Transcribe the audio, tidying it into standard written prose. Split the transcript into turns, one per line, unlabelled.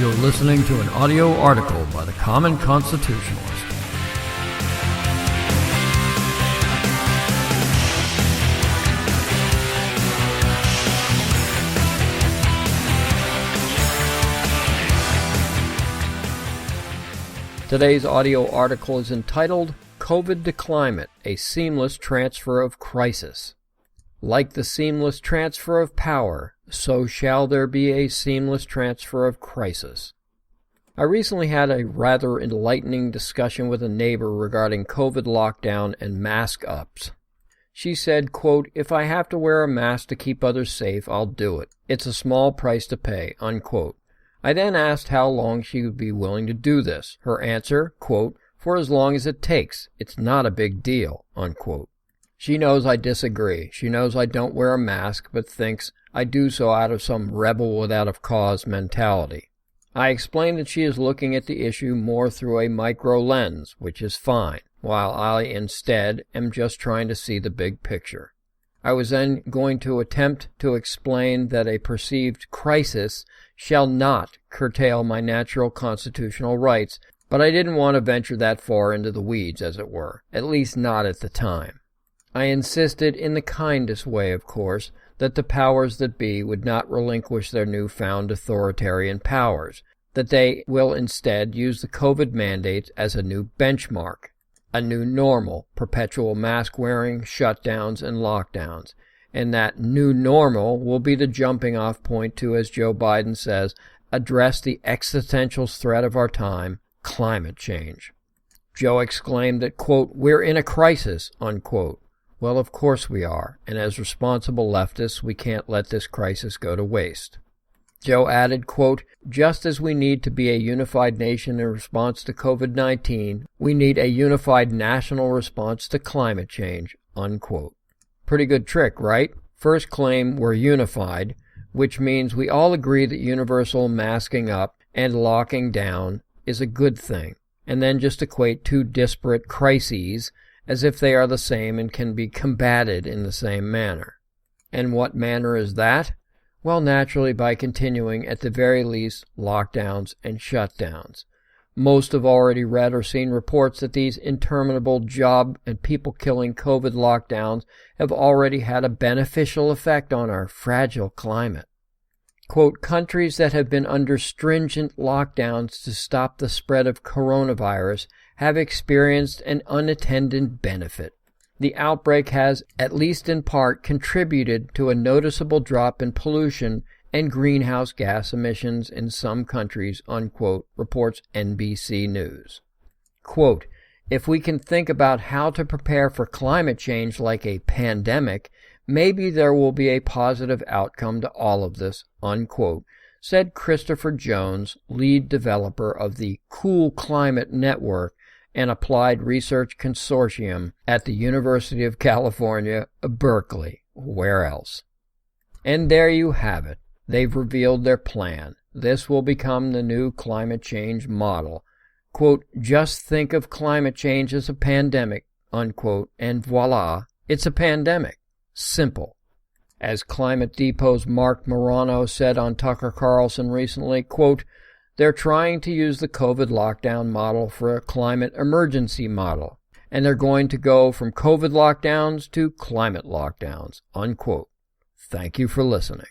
You're listening to an audio article by the Common Constitutionalist. Today's audio article is entitled COVID to Climate, a Seamless Transfer of Crisis. Like the seamless transfer of power, so shall there be a seamless transfer of crisis. I recently had a rather enlightening discussion with a neighbor regarding COVID lockdown and mask-ups. She said, quote, "If I have to wear a mask to keep others safe, I'll do it. It's a small price to pay," unquote. I then asked how long she would be willing to do this. Her answer, quote, "For as long as it takes. It's not a big deal," unquote. She knows I disagree. She knows I don't wear a mask, but thinks I do so out of some rebel without a cause mentality. I explain that she is looking at the issue more through a micro lens, which is fine, while I instead am just trying to see the big picture. I was then going to attempt to explain that a perceived crisis shall not curtail my natural constitutional rights, but I didn't want to venture that far into the weeds, as it were, at least not at the time. I insisted, in the kindest way, of course, that the powers that be would not relinquish their newfound authoritarian powers, that they will instead use the COVID mandates as a new benchmark, a new normal, perpetual mask-wearing, shutdowns, and lockdowns, and that new normal will be the jumping-off point to, as Joe Biden says, address the existential threat of our time, climate change. Joe exclaimed that, quote, "We're in a crisis," unquote. Well, of course we are, and as responsible leftists, we can't let this crisis go to waste. Joe added, quote, "Just as we need to be a unified nation in response to COVID-19, we need a unified national response to climate change," unquote. Pretty good trick, right? First claim we're unified, which means we all agree that universal masking up and locking down is a good thing, and then just equate two disparate crises as if they are the same and can be combated in the same manner. And what manner is that? Well, naturally by continuing, at the very least, lockdowns and shutdowns. Most have already read or seen reports that these interminable job and people-killing COVID lockdowns have already had a beneficial effect on our fragile climate. Quote, "Countries that have been under stringent lockdowns to stop the spread of coronavirus have experienced an unattended benefit. The outbreak has, at least in part, contributed to a noticeable drop in pollution and greenhouse gas emissions in some countries," unquote, reports NBC News. Quote, "If we can think about how to prepare for climate change like a pandemic, maybe there will be a positive outcome to all of this," unquote, said Christopher Jones, lead developer of the Cool Climate Network, an applied research consortium at the University of California, Berkeley. Where else? And there you have it. They've revealed their plan. This will become the new climate change model. Quote, "Just think of climate change as a pandemic," unquote, and voila, it's a pandemic. Simple. As Climate Depot's Mark Morano said on Tucker Carlson recently, quote, "They're trying to use the COVID lockdown model for a climate emergency model, and they're going to go from COVID lockdowns to climate lockdowns," unquote. Thank you for listening.